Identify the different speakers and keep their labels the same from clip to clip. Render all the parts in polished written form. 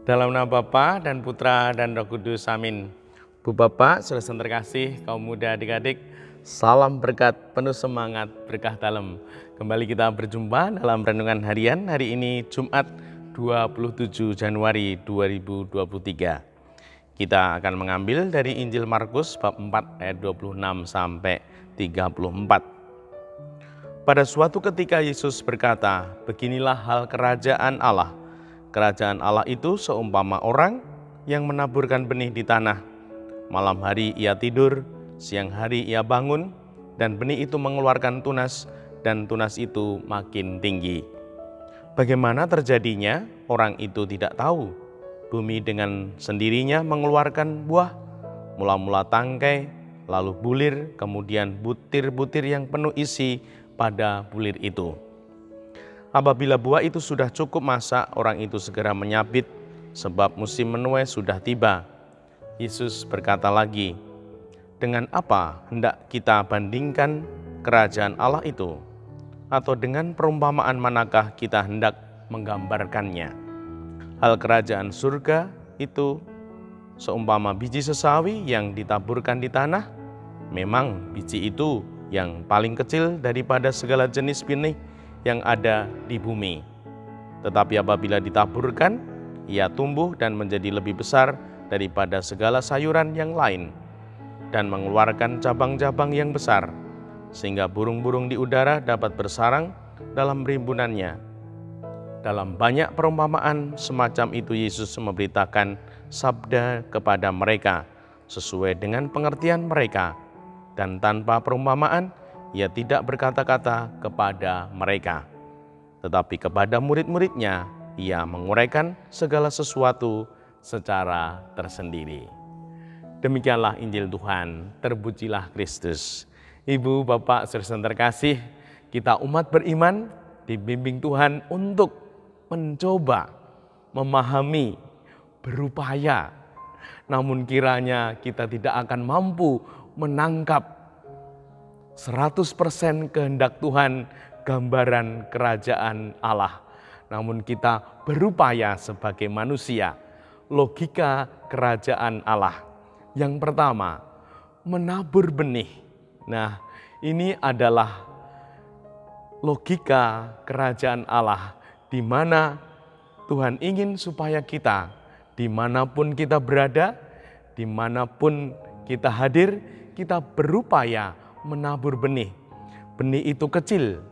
Speaker 1: Dalam nama Bapa dan Putra dan Roh Kudus, amin. Bu Bapak, saudara terkasih, kaum muda adik-adik, salam berkat, penuh semangat, berkah dalam. Kembali kita berjumpa dalam renungan harian hari ini Jumat 27 Januari 2023. Kita akan mengambil dari Injil Markus bab 4 ayat 26 sampai 34. Pada suatu ketika Yesus berkata, "Beginilah hal kerajaan Allah. Kerajaan Allah itu seumpama orang yang menaburkan benih di tanah. Malam hari ia tidur, siang hari ia bangun, dan benih itu mengeluarkan tunas, dan tunas itu makin tinggi. Bagaimana terjadinya? Orang itu tidak tahu. Bumi dengan sendirinya mengeluarkan buah, mula-mula tangkai, lalu bulir, kemudian butir-butir yang penuh isi pada bulir itu. Apabila buah itu sudah cukup masak, orang itu segera menyabit, sebab musim menuai sudah tiba." Yesus berkata lagi, "Dengan apa hendak kita bandingkan kerajaan Allah itu? Atau dengan perumpamaan manakah kita hendak menggambarkannya? Hal kerajaan surga itu seumpama biji sesawi yang ditaburkan di tanah. Memang biji itu yang paling kecil daripada segala jenis benih yang ada di bumi. Tetapi apabila ditaburkan, ia tumbuh dan menjadi lebih besar daripada segala sayuran yang lain, dan mengeluarkan cabang-cabang yang besar, sehingga burung-burung di udara dapat bersarang dalam rimbunannya." Dalam banyak perumpamaan semacam itu Yesus memberitakan sabda kepada mereka sesuai dengan pengertian mereka, dan tanpa perumpamaan ia tidak berkata-kata kepada mereka. Tetapi kepada murid-muridnya ia menguraikan segala sesuatu secara tersendiri. Demikianlah Injil Tuhan, terpujilah Kristus. Ibu, Bapak, saudara terkasih, kita umat beriman dibimbing Tuhan untuk mencoba, memahami, berupaya. Namun kiranya kita tidak akan mampu menangkap 100% kehendak Tuhan, gambaran kerajaan Allah. Namun kita berupaya sebagai manusia, logika kerajaan Allah. Yang pertama, menabur benih. Nah, ini adalah logika kerajaan Allah, di mana Tuhan ingin supaya kita, dimanapun kita berada, dimanapun kita hadir, kita berupaya menabur benih. Benih itu kecil,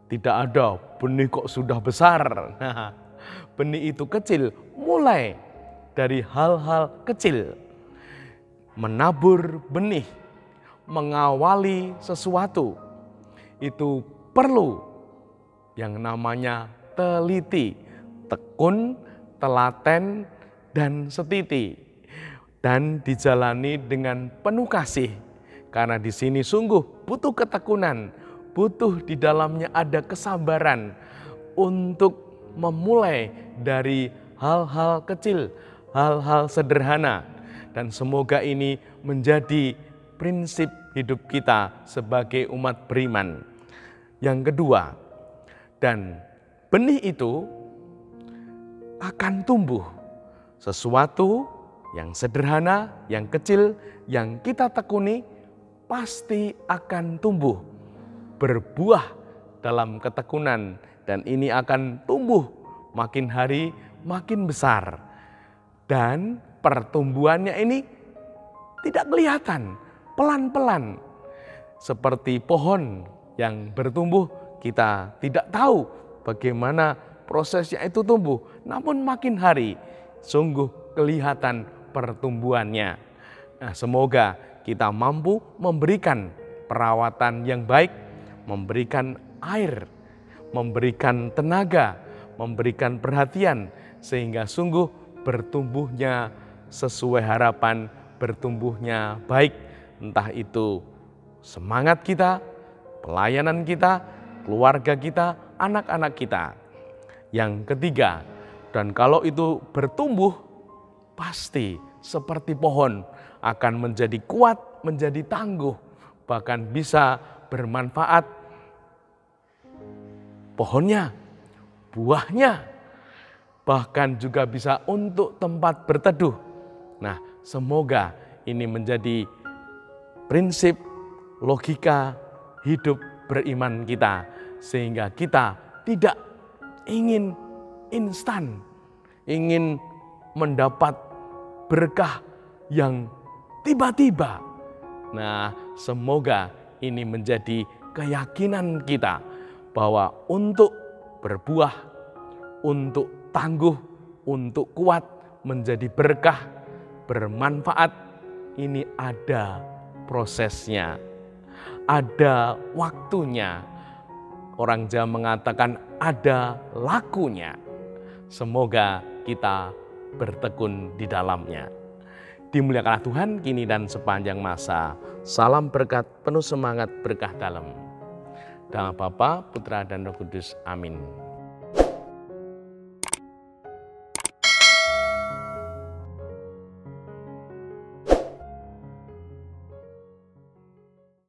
Speaker 1: tidak ada benih kok sudah besar. Nah, benih itu kecil, mulai dari hal-hal kecil. Menabur benih, mengawali sesuatu, itu perlu yang namanya teliti, tekun, telaten, dan setiti, dan dijalani dengan penuh kasih. Karena di sini sungguh butuh ketekunan, butuh di dalamnya ada kesabaran untuk memulai dari hal-hal kecil, hal-hal sederhana. Dan semoga ini menjadi prinsip hidup kita sebagai umat beriman. Yang kedua, dan benih itu akan tumbuh. Sesuatu yang sederhana, yang kecil, yang kita tekuni, pasti akan tumbuh, berbuah dalam ketekunan, dan ini akan tumbuh makin hari makin besar. Dan pertumbuhannya ini tidak kelihatan, pelan-pelan. Seperti pohon yang bertumbuh, kita tidak tahu bagaimana prosesnya itu tumbuh, namun makin hari sungguh kelihatan pertumbuhannya. Nah, semoga kita mampu memberikan perawatan yang baik, memberikan air, memberikan tenaga, memberikan perhatian, sehingga sungguh bertumbuhnya sesuai harapan, bertumbuhnya baik. Entah itu semangat kita, pelayanan kita, keluarga kita, anak-anak kita. Yang ketiga, dan kalau itu bertumbuh, pasti seperti pohon akan menjadi kuat, menjadi tangguh, bahkan bisa bermanfaat. Pohonnya, buahnya, bahkan juga bisa untuk tempat berteduh. Nah, semoga ini menjadi prinsip logika hidup beriman kita, sehingga kita tidak ingin instan, ingin mendapat berkah yang tiba-tiba. Nah, semoga ini menjadi keyakinan kita bahwa untuk berbuah, untuk tangguh, untuk kuat, menjadi berkah, bermanfaat, ini ada prosesnya, ada waktunya. Orang Jawa mengatakan ada lakunya. Semoga kita bertekun di dalamnya. Dimuliakanlah Tuhan kini dan sepanjang masa. Salam berkat, penuh semangat, berkah dalam. Dalam Bapa, Putra, dan Roh Kudus. Amin.